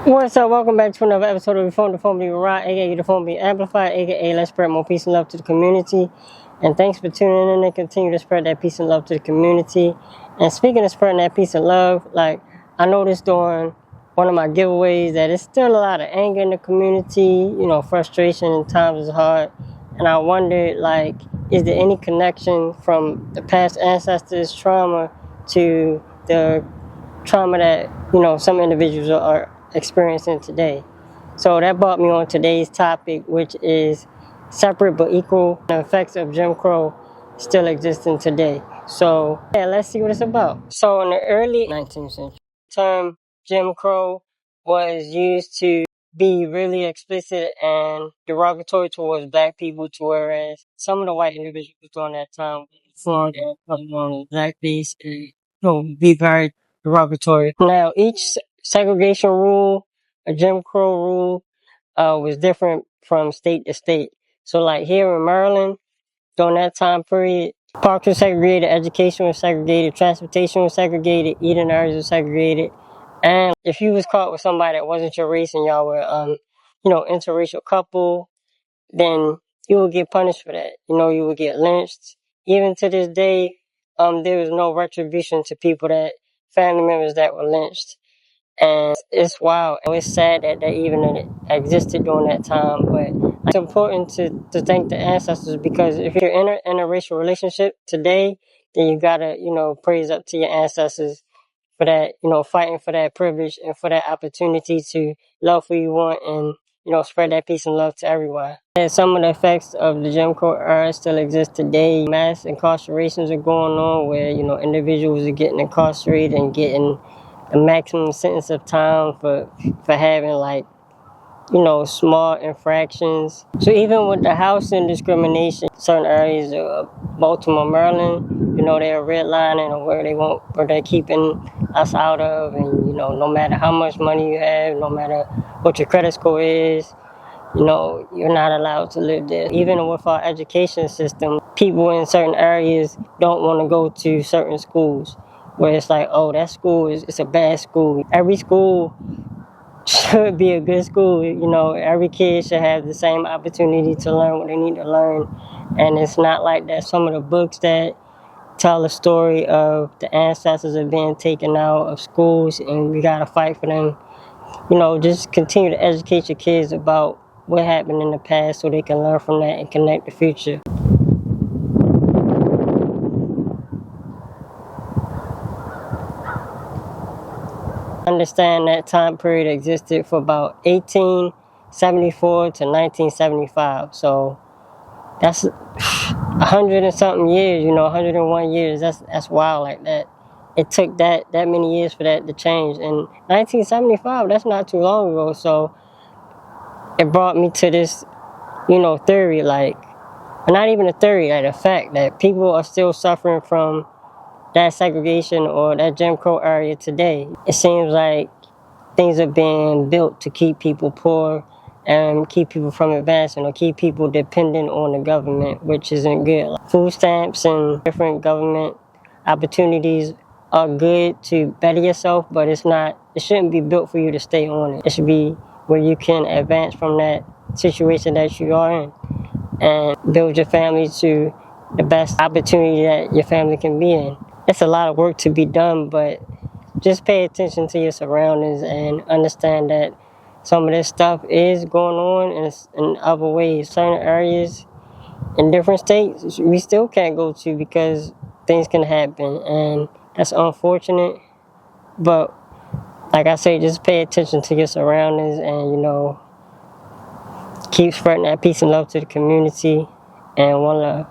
What's up? Welcome back to another episode of Reform the Phone Be Rod, aka The Phone Be Amplified, aka Let's Spread More Peace and Love to the Community. And thanks for tuning in and continue to spread that peace and love to the community. And speaking of spreading that peace and love, I noticed during one of my giveaways that there's still a lot of anger in the community, frustration and times is hard. And I wondered, is there any connection from the past ancestors' trauma to the trauma that some individuals are experiencing today? So that brought me on today's topic, which is separate but equal: the effects of Jim Crow still existing today. So yeah, let's see what it's about. So in the early 19th century, the term Jim Crow was used to be really explicit and derogatory towards black people, to whereas some of the white individuals during that time formed and put on blackface and be very derogatory. Now, each segregation rule, a Jim Crow rule, was different from state to state. So, like here in Maryland, during that time period, parks were segregated, education was segregated, transportation was segregated, eating areas were segregated. And if you was caught with somebody that wasn't your race and y'all were, interracial couple, then you would get punished for that. You would get lynched. Even to this day, there was no retribution to family members that were lynched. And it's wild. It's sad that even existed during that time. But it's important to thank the ancestors, because if you're in an interracial relationship today, then you gotta, praise up to your ancestors for that, fighting for that privilege and for that opportunity to love who you want and, spread that peace and love to everyone. And some of the effects of the Jim Crow era still exist today. Mass incarcerations are going on where, individuals are getting incarcerated and getting a maximum sentence of time for having small infractions. So even with the housing discrimination, certain areas of Baltimore, Maryland, they're redlining or where they're keeping us out of, and no matter how much money you have, no matter what your credit score is, you're not allowed to live there. Even with our education system, people in certain areas don't want to go to certain schools, where it's like, oh, that school it's a bad school. Every school should be a good school. Every kid should have the same opportunity to learn what they need to learn. And it's not like that. Some of the books that tell the story of the ancestors are being taken out of schools, and we gotta fight for them. Just continue to educate your kids about what happened in the past so they can learn from that and connect the future. Understand that time period existed for about 1874 to 1975. So that's 100 and something years, 101 years. That's wild like that. It took that many years for that to change. And 1975, that's not too long ago. So it brought me to this, theory, not even a theory, like a fact that people are still suffering from that segregation or that Jim Crow area today. It seems like things are being built to keep people poor and keep people from advancing, or keep people dependent on the government, which isn't good. Food stamps and different government opportunities are good to better yourself, but it shouldn't be built for you to stay on it. It should be where you can advance from that situation that you are in and build your family to the best opportunity that your family can be in. It's a lot of work to be done, but just pay attention to your surroundings and understand that some of this stuff is going on in other ways. Certain areas in different states we still can't go to because things can happen, and that's unfortunate. But like I say, just pay attention to your surroundings and keep spreading that peace and love to the community, and one love.